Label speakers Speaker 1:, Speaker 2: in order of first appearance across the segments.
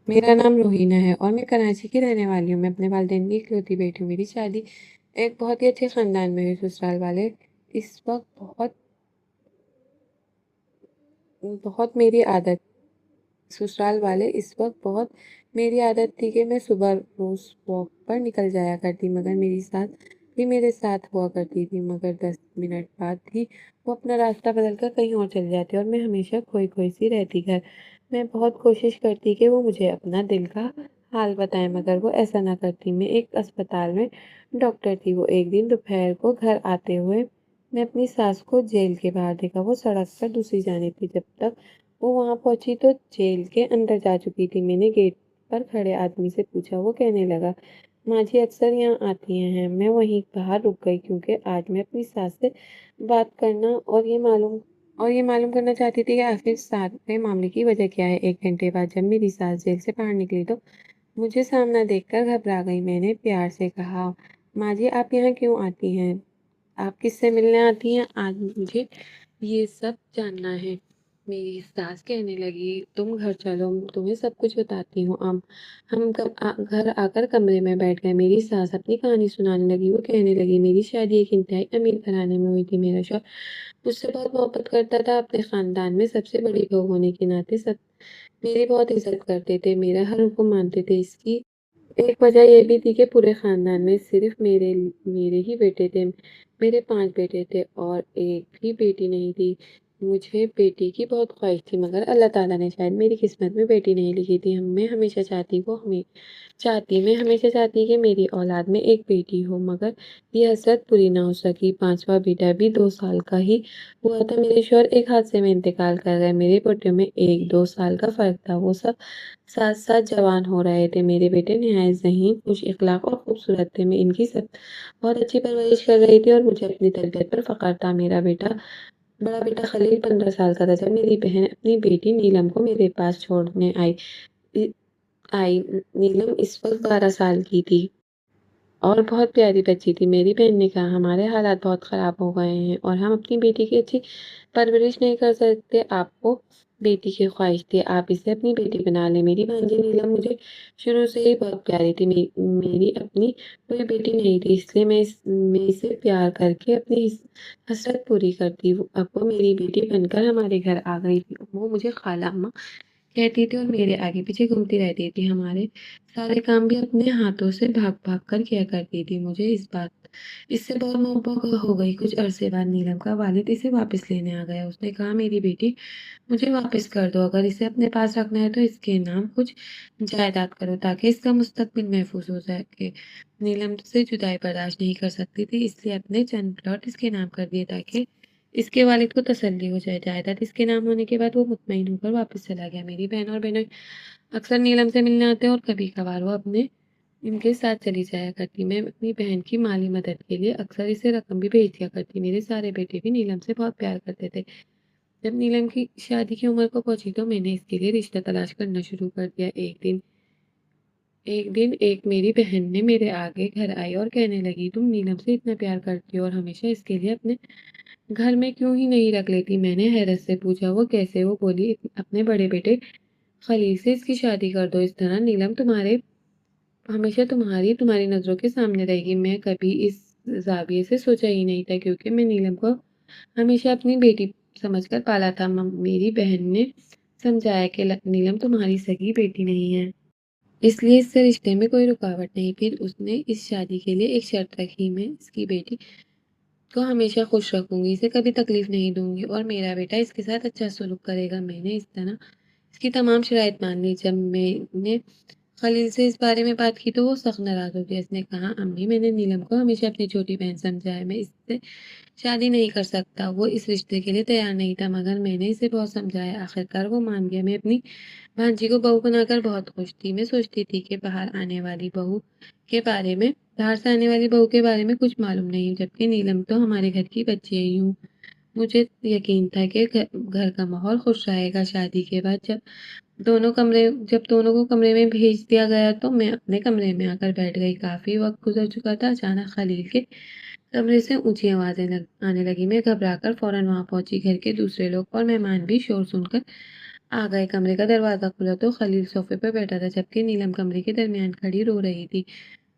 Speaker 1: मेरा नाम रोहीना है और मैं कराची की रहने वाली हूँ। मैं अपने वालिदैन की इकलौती बेटी हूँ। मेरी शादी एक बहुत ही अच्छे ख़ानदान में हुई। ससुराल वाले इस वक़्त बहुत मेरी आदत ससुराल वाले इस वक़्त बहुत मेरी आदत थी कि मैं सुबह रोज़ वॉक पर निकल जाया करती, मगर मेरी सास भी मेरे साथ हुआ करती थी। मगर 10 मिनट बाद ही वो अपना रास्ता बदल कर कहीं और चली जाती और मैं हमेशा खोई-खोई सी रहती घर। मैं बहुत कोशिश करती कि वो मुझे अपना दिल का हाल बताएँ, मगर वो ऐसा ना करती। मैं एक अस्पताल में डॉक्टर थी। वो एक दिन दोपहर को घर आते हुए मैं अपनी सास को जेल के बाहर देखा। वो सड़क पर दूसरी जानिब थी। जब तक वो वहाँ पहुँची तो जेल के अंदर जा चुकी थी। मैंने गेट पर खड़े आदमी से पूछा। वो कहने लगा, माँ जी अक्सर यहाँ आती हैं। मैं वहीं बाहर रुक गई क्योंकि आज मैं अपनी सास से बात करना और ये मालूम करना चाहती थी कि आखिर सारे मामले की वजह क्या है। 1 घंटे बाद जब मेरी सास जेल से बाहर निकली तो मुझे सामना देखकर घबरा गई। मैंने प्यार से कहा, माँ जी आप यहाँ क्यों आती हैं? आप किससे मिलने आती हैं? आज मुझे ये सब जानना है। मेरी सास कहने लगी, तुम घर चलो, तुम्हें सब कुछ बताती हूँ। हम घर आकर कमरे में बैठ गए। मेरी सास अपनी कहानी सुनाने लगी। वो कहने लगी, मेरी शादी एक इंतहाई अमीर घराने में हुई थी। मेरा शौहर मुझसे बहुत मोहब्बत करता था। अपने खानदान में सबसे बड़ी बहू होने के नाते सब मेरी बहुत इज्जत करते थे। मेरा हर हुक्म मानते थे। इसकी एक वजह ये भी थी कि पूरे खानदान में सिर्फ मेरे ही बेटे थे। मेरे 5 बेटे थे और एक भी बेटी नहीं थी। मुझे बेटी की बहुत ख्वाहिश थी, मगर अल्लाह ताला ने शायद मेरी किस्मत में बेटी नहीं लिखी थी। मैं हमेशा चाहती कि मेरी औलाद में एक बेटी हो, मगर ये हसरत पूरी ना हो सकी। 5वां बेटा भी 2 साल का ही हुआ था। मेरे शौहर एक हादसे में इंतकाल कर गए। मेरे बेटों में 1-2 साल का फ़र्क था। वो सब साथ-साथ जवान हो रहे थे। मेरे बेटे निहायत ज़हीन, खुश इख़लाक़ और खूबसूरत थे। मैं इनकी सब बहुत अच्छी परवरिश कर रही थी और मुझे अपनी तरबियत पर फ़ख्र था। बड़ा बेटा खलील 15 साल का था जब मेरी बहन अपनी बेटी नीलम को मेरे पास छोड़ने इ आई। नीलम इस वक़्त 12 साल की थी और बहुत प्यारी बच्ची थी। मेरी बहन ने कहा, हमारे हालात बहुत ख़राब हो गए हैं और हम अपनी बेटी की अच्छी परवरिश नहीं कर सकते। आपको बेटी की ख्वाहिश थी, आप इसे अपनी बेटी बना लें। मेरी भांजी नीलम मुझे शुरू से ही बहुत प्यारी थी। मेरी अपनी कोई बेटी नहीं थी, इसलिए मैं इसे प्यार करके अपनी इस हसरत पूरी करती। अब वो मेरी बेटी बनकर हमारे घर आ गई थी। वो मुझे खाला अम्मा कहती थी और मेरे आगे पीछे घूमती रहती थी। हमारे सारे काम भी अपने हाथों से भाग-भाग कर किया करती थी। मुझे इससे बहुत मोहब्बत हो गई। कुछ अरसे बाद नीलम का वालिद इसे वापस लेने आ गया। उसने कहा, मेरी बेटी मुझे वापस कर दो। अगर इसे अपने पास रखना है तो इसके नाम कुछ जायदाद करो ताकि इसका मुस्तकबिल महफूज हो सके। नीलम से जुदाई बर्दाश्त नहीं कर सकती थी, इसलिए अपने चंद प्लॉट इसके नाम कर दिए ताकि इसके वालिद को तसल्ली हो जाए। जायदाद इसके नाम होने के बाद वो मुतमईन होकर वापस चला गया। मेरी बहन और बहनें अक्सर नीलम से मिलने आते और कभी-कभार वो अपने इनके साथ चली जाया करती। मैं अपनी बहन की माली मदद के लिए अक्सर इसे रकम भी भेज दिया करती। मेरे सारे बेटे भी नीलम से बहुत प्यार करते थे। जब नीलम की शादी की उम्र को पहुंची तो मैंने इसके लिए रिश्ता तलाश करना शुरू कर दिया। एक दिन एक मेरी बहन ने मेरे आगे घर आई और कहने लगी, तुम नीलम से इतना प्यार करती हो और हमेशा इसके लिए अपने घर में क्यों ही नहीं रख लेती? मैंने हैरत से पूछा, वो कैसे? वो बोली, अपने बड़े बेटे खलील से इसकी शादी कर दो। इस तरह नीलम हमेशा तुम्हारी नज़रों के सामने रहेगी। मैं कभी इस ज़ाविये से सोचा ही नहीं था क्योंकि मैं नीलम को हमेशा अपनी बेटी समझकर पाला था। मेरी बहन ने समझाया कि नीलम तुम्हारी सगी बेटी नहीं है, इसलिए इससे रिश्ते में कोई रुकावट नहीं। फिर उसने इस शादी के लिए एक शर्त रखी, मैं इसकी बेटी को हमेशा खुश रखूंगी, इसे कभी तकलीफ नहीं दूंगी और मेरा बेटा इसके साथ अच्छा सलूक करेगा। मैंने इस तरह इसकी तमाम शराइत मान ली। जब मैंने खलील से इस बारे में बात की तो वो सख्त नाराज़ हो गया। इसने कहा, अम्मी मैंने नीलम को हमेशा अपनी छोटी बहन समझा है, मैं इससे शादी नहीं कर सकता। वो इस रिश्ते के लिए तैयार नहीं था, मगर मैंने इसे बहुत समझाया। आखिरकार वो मान गया। मैं अपनी भांजी को बहू बनाकर बहुत खुश थी। मैं सोचती थी कि बाहर से आने वाली बहू के बारे में कुछ मालूम नहीं, जबकि नीलम तो हमारे घर की बच्ची ही हूँ। मुझे यकीन था कि घर का माहौल खुश रहेगा। शादी के बाद जब दोनों को कमरे में भेज दिया गया तो मैं अपने कमरे में आकर बैठ गई। काफ़ी वक़्त गुज़र चुका था। अचानक खलील के कमरे से ऊँची आवाज़ें आने लगी। मैं घबराकर फ़ौरन वहाँ पहुँची। घर के दूसरे लोग और मेहमान भी शोर सुनकर आ गए। कमरे का दरवाज़ा खुला तो खलील सोफ़े पर बैठा था, जबकि नीलम कमरे के दरमियान खड़ी रो रही थी।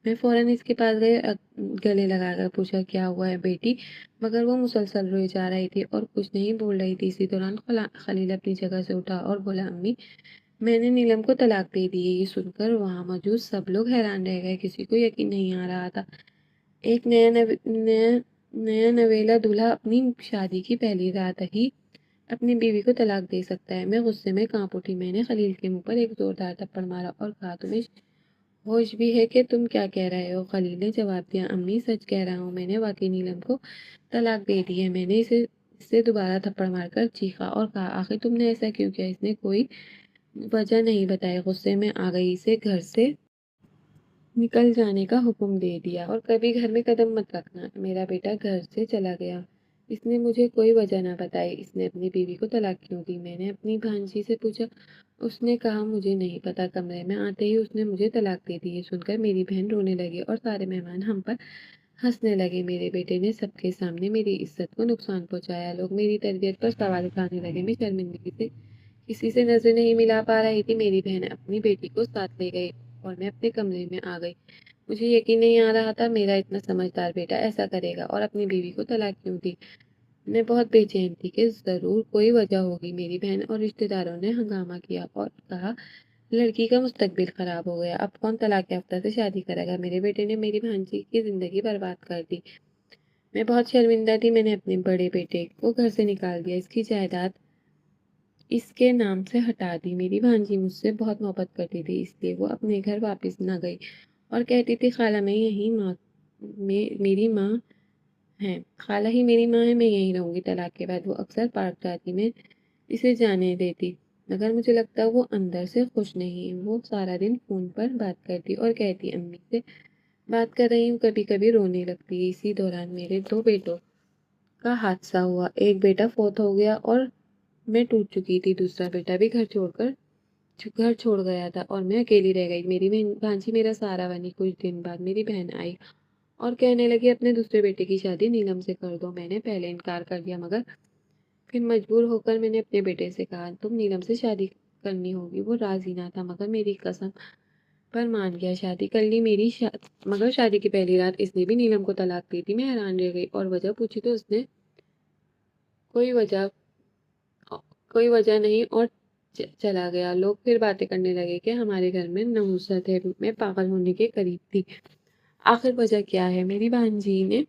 Speaker 1: मैं फ़ौरन इसके पास गई, गले लगाकर पूछा, क्या हुआ है बेटी? मगर वो मुसलसल रोई जा रही थी और कुछ नहीं बोल रही थी। इसी दौरान खलील अपनी जगह से उठा और बोला, अम्मी, मैंने नीलम को तलाक दे दी है। ये सुनकर वहाँ मौजूद सब लोग हैरान रह गए। किसी को यकीन नहीं आ रहा था। एक नया नवेला दूल्हा अपनी शादी की पहली रात ही अपनी बीवी को तलाक दे सकता है। मैं गुस्से में कांप उठी। मैंने खलील के मुंह पर एक जोरदार थप्पड़ मारा और कहा, तुम्हें होश भी है कि तुम क्या कह रहे हो? खलील ने जवाब दिया, अम्मी, सच कह रहा हूँ, मैंने वाकई नीलम को तलाक दे दी है। मैंने इससे दोबारा थप्पड़ मारकर चीखा और कहा, आखिर तुमने ऐसा क्यों किया? इसने कोई वजह नहीं बताई। गुस्से में आ गई, इसे घर से निकल जाने का हुक्म दे दिया और कभी घर में कदम मत रखना। मेरा बेटा घर से चला गया। इसने मुझे कोई वजह ना बताई। इसने अपनी बीवी को तलाक क्यों दी? मैंने अपनी भांजी से पूछा। उसने कहा, मुझे नहीं पता। कमरे में आते ही उसने मुझे तलाक दे दी। ये सुनकर मेरी बहन रोने लगी और सारे मेहमान हम पर हंसने लगे। मेरे बेटे ने सबके सामने मेरी इज्जत को नुकसान पहुंचाया। लोग मेरी तरबियत पर सवाल उठाने लगे। मैं शर्मिंदगी से किसी से नजर नहीं मिला पा रही थी। मेरी बहन अपनी बेटी को साथ ले गई और मैं अपने कमरे में आ गई। मुझे यकीन नहीं आ रहा था मेरा इतना समझदार बेटा ऐसा करेगा और अपनी बीवी को तलाक क्यों दी। मैं बहुत बेचैन थी कि जरूर कोई वजह होगी। मेरी बहन और रिश्तेदारों ने हंगामा किया और कहा, लड़की का मुस्तकबिल खराब हो गया, अब कौन तलाक याफ्ता से शादी करेगा? मेरे बेटे ने मेरी भांजी की जिंदगी बर्बाद कर दी। मैं बहुत शर्मिंदा थी। मैंने अपने बड़े बेटे को घर से निकाल दिया, इसकी जायदाद इसके नाम से हटा दी। मेरी भांजी मुझसे बहुत मोहब्बत करती थी, इसलिए वो अपने घर वापस न गई और कहती थी, खाला मैं यही माँ मेरी माँ है, खाला ही मेरी माँ है, मैं यहीं रहूंगी। तलाक के बाद वो अक्सर पार्क जाती, मैं इसे जाने देती, मगर मुझे लगता वो अंदर से खुश नहीं है। वो सारा दिन फोन पर बात करती और कहती, अम्मी से बात कर रही हूँ। कभी कभी रोने लगती है। इसी दौरान मेरे दो बेटों का हादसा हुआ। एक बेटा फौत हो गया और मैं टूट चुकी थी। दूसरा बेटा भी घर छोड़ गया था और मैं अकेली रह गई। मेरी भांजी मेरा सहारा बनी। कुछ दिन बाद मेरी बहन आई और कहने लगी, अपने दूसरे बेटे की शादी नीलम से कर दो। मैंने पहले इनकार कर दिया, मगर फिर मजबूर होकर मैंने अपने बेटे से कहा, तुम नीलम से शादी करनी होगी। वो राजी ना था, मगर मेरी कसम पर मान गया। शादी कर ली। मगर शादी की पहली रात इसने भी नीलम को तलाक दी थी। मैं हैरान रह गई और वजह पूछी तो उसने कोई वजह कोई वजह नहीं और चला गया। लोग फिर बातें करने लगे कि हमारे घर में नहुसत है। मैं पागल होने के करीब थी। आखिर वजह क्या है? मेरी भांजी ने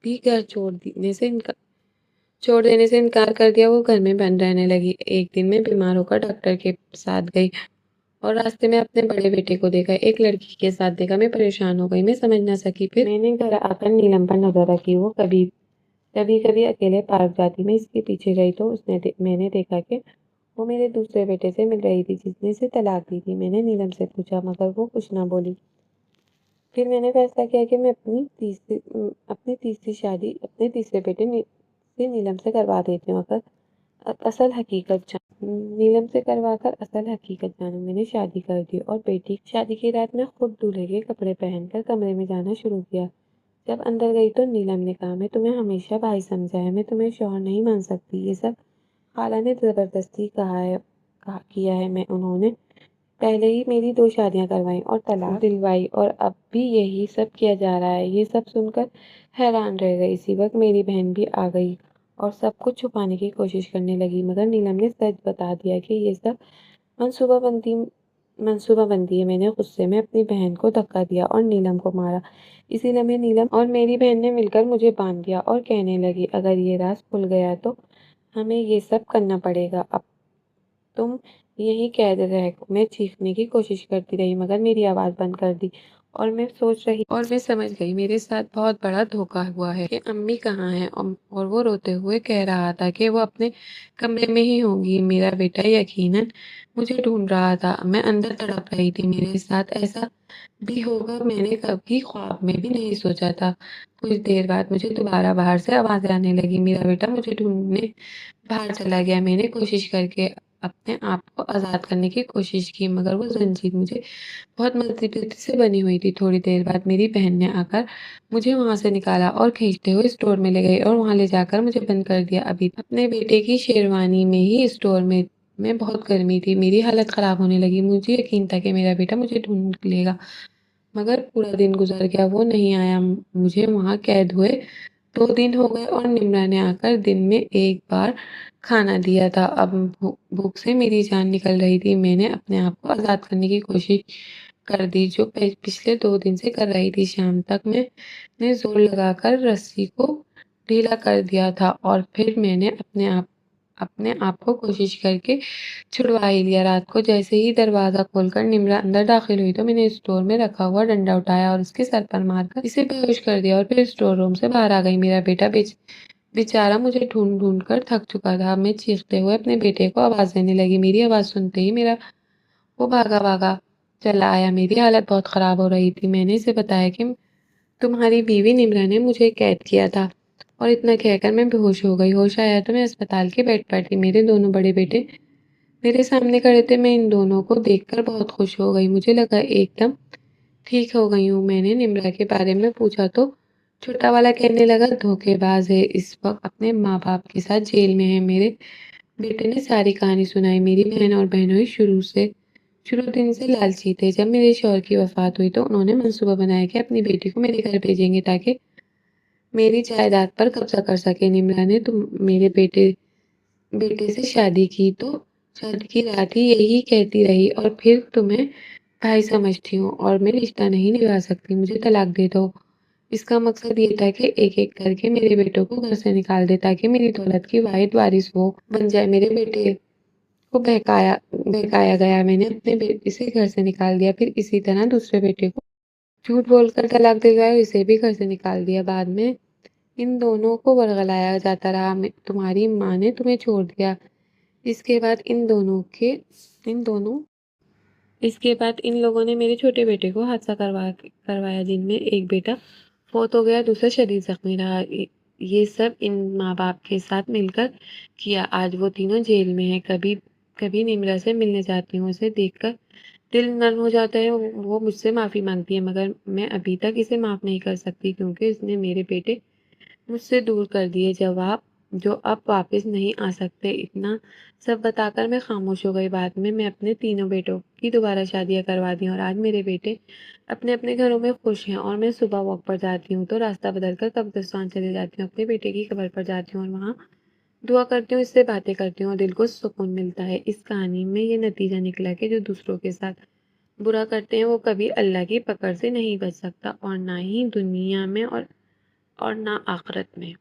Speaker 1: भी घर छोड़ देने से इनकार कर दिया। वो घर में बंद रहने लगी। एक दिन मैं बीमार होकर डॉक्टर के साथ गई और रास्ते में अपने बड़े बेटे को देखा, एक लड़की के साथ देखा। मैं परेशान हो गई, मैं समझ ना सकी। फिर मैंने घर आकर नीलम पर नजर रखी। वो कभी कभी कभी अकेले पार्क जाती। मैं इसके पीछे गई तो मैंने देखा कि वो मेरे दूसरे बेटे से मिल रही थी, जिसने इसे तलाक दी थी। मैंने नीलम से पूछा, मगर वो कुछ ना बोली। फिर मैंने फैसला किया कि मैं अपनी तीसरी शादी अपने तीसरे बेटे से नीलम से करवा देती हूँ। अगर असल हकीकत नीलम से करवा कर असल हकीकत जानूं। मैंने शादी कर दी और बेटी शादी की रात में खुद दूल्हे के कपड़े पहनकर कमरे में जाना शुरू किया। जब अंदर गई तो नीलम ने कहा, मैं तुम्हें हमेशा भाई समझा है, मैं तुम्हें शौहर नहीं मान सकती। ये सब खाला ने जबरदस्ती किया है। मैं उन्होंने पहले ही मेरी 2 शादियाँ करवाईं और तलाक दिलवाई और अब भी यही सब किया जा रहा है। ये सब सुनकर हैरान रह गई। इसी वक्त मेरी बहन भी आ गई और सब कुछ छुपाने की कोशिश करने लगी, मगर नीलम ने सच बता दिया कि ये सब मंसूबाबंदी मंसूबाबंदी है। मैंने गुस्से में अपनी बहन को धक्का दिया और नीलम को मारा। इसी लम्हे नीलम और मेरी बहन ने मिलकर मुझे बांध दिया और कहने लगी, अगर ये राज खुल गया तो हमें ये सब करना पड़ेगा। अब तुम यहीं कैद रह। मैं चीखने की कोशिश करती रही, मगर मेरी आवाज़ बंद कर दी और मैं समझ गई मेरे साथ बहुत बड़ा धोखा हुआ है कि अम्मी कहाँ है। और वो रोते हुए कह रहा था कि वो अपने कमरे में ही होंगी। मेरा बेटा यकीनन मुझे ढूंढ रहा था। मैं अंदर तड़प रही थी। मेरे साथ ऐसा भी होगा मैंने कभी ख्वाब में भी नहीं सोचा था। कुछ देर बाद मुझे दोबारा बाहर से आवाज़ आने लगी, मेरा बेटा मुझे ढूंढने बाहर चला गया। मैंने कोशिश करके अपने आप को आज़ाद करने की कोशिश की, मगर वो जंजीर मुझे बहुत मजबूती से बनी हुई थी। थोड़ी देर बाद मेरी बहन ने आकर मुझे वहां से निकाला और खींचते हुए स्टोर में ले गई और वहां ले जाकर मुझे बंद कर दिया। अभी अपने बेटे की शेरवानी में ही स्टोर में میں بہت گرمی تھی، میری حالت خراب ہونے لگی، مجھے یقین تھا کہ میرا بیٹا مجھے ڈھونڈ لے گا، مگر پورا دن گزر گیا، وہ نہیں آیا، مجھے وہاں قید ہوئے 2 دن ہو گئے اور نمرا نے آ کر دن میں ایک بار کھانا دیا تھا۔ اب بھوک سے میری جان نکل رہی تھی، میں نے اپنے آپ کو آزاد کرنے کی کوشش کر دی جو پچھلے 2 دن سے کر رہی تھی۔ شام تک میں نے زور لگا کر رسی کو ڈھیلا کر دیا تھا اور پھر میں نے اپنے آپ کو کوشش کر کے چھڑوا ہی لیا۔ رات کو جیسے ہی دروازہ کھول کر نمرا اندر داخل ہوئی تو میں نے اسٹور میں رکھا ہوا ڈنڈا اٹھایا اور اس کے سر پر مار کر اسے بے ہوش کر دیا اور پھر اسٹور روم سے باہر آ گئی۔ میرا بیٹا بیچارہ مجھے ڈھونڈ ڈھونڈ کر تھک چکا تھا۔ میں چیختے ہوئے اپنے بیٹے کو آواز دینے لگی، میری آواز سنتے ہی وہ بھاگا بھاگا چلا آیا۔ میری حالت بہت خراب ہو رہی تھی۔ میں نے اسے بتایا کہ تمہاری بیوی نمرا نے مجھے قید کیا تھا اور اتنا کہہ کر میں بے ہوش ہو گئی۔ ہوش آیا تو میں اسپتال کے بیڈ پر تھی، میرے دونوں بڑے بیٹے میرے سامنے کھڑے تھے۔ میں ان دونوں کو دیکھ کر بہت خوش ہو گئی، مجھے لگا ایک دم ٹھیک ہو گئی ہوں۔ میں نے نمرا کے بارے میں پوچھا تو چھوٹا والا کہنے لگا دھوکے باز ہے، اس وقت اپنے ماں باپ کے ساتھ جیل میں ہے۔ میرے بیٹے نے ساری کہانی سنائی۔ میری بہن اور بہنوئی شروع دن سے لالچی تھے۔ جب میرے شوہر کی وفات ہوئی تو انہوں نے منصوبہ بنایا کہ اپنی بیٹی کو میرے گھر بھیجیں گے تاکہ میری جائیداد پر قبضہ کر سکے۔ نمرا نے میرے بیٹے سے شادی کی تو شادی کی رات ہی یہی کہتی رہی اور پھر تمہیں بھائی سمجھتی ہوں اور میں رشتہ نہیں نبھا سکتی، مجھے طلاق دے دو۔ اس کا مقصد یہ تھا کہ ایک ایک کر کے میرے بیٹوں کو گھر سے نکال دے تاکہ میری دولت کی واحد وارث وہ بن جائے۔ میرے بیٹے کو بہکایا گیا، میں نے اپنے بیٹے سے گھر سے نکال دیا، پھر اسی طرح دوسرے بیٹے کو جھوٹ بول کر طلاق دے گئے اور اسے بھی گھر سے نکال دیا۔ بعد میں ان دونوں کو ورغلایا جاتا رہا، تمہاری ماں نے تمہیں چھوڑ دیا۔ اس کے بعد ان لوگوں نے میرے چھوٹے بیٹے کو حادثہ کروایا جن میں ایک بیٹا فوت ہو گیا، دوسرا شدید زخمی رہا۔ یہ سب ان ماں باپ کے ساتھ مل کر کیا۔ آج وہ تینوں جیل میں ہیں۔ کبھی نمرا سے ملنے جاتی ہوں، اسے دیکھ کر دل نرم ہو جاتا ہے۔ وہ مجھ سے معافی مانگتی ہے مگر میں ابھی تک اسے معاف نہیں کر سکتی کیونکہ اس نے میرے بیٹے مجھ سے دور کر دیے جو اب واپس نہیں آ سکتے۔ اتنا سب بتا کر میں خاموش ہو گئی۔ بعد میں اپنے تینوں بیٹوں کی دوبارہ شادیاں کروا دی اور آج میرے بیٹے اپنے اپنے گھروں میں خوش ہیں اور میں صبح واک پر جاتی ہوں تو راستہ بدل کر قبرستان چلے جاتی ہوں، اپنے بیٹے کی قبر پر جاتی ہوں اور وہاں دعا کرتی ہوں، اس سے باتیں کرتی ہوں اور دل کو سکون ملتا ہے۔ اس کہانی میں یہ نتیجہ نکلا کہ جو دوسروں کے ساتھ برا کرتے ہیں وہ کبھی اللہ کی پکڑ سے نہیں بچ سکتا اور نہ ہی دنیا میں اور نہ آخرت میں۔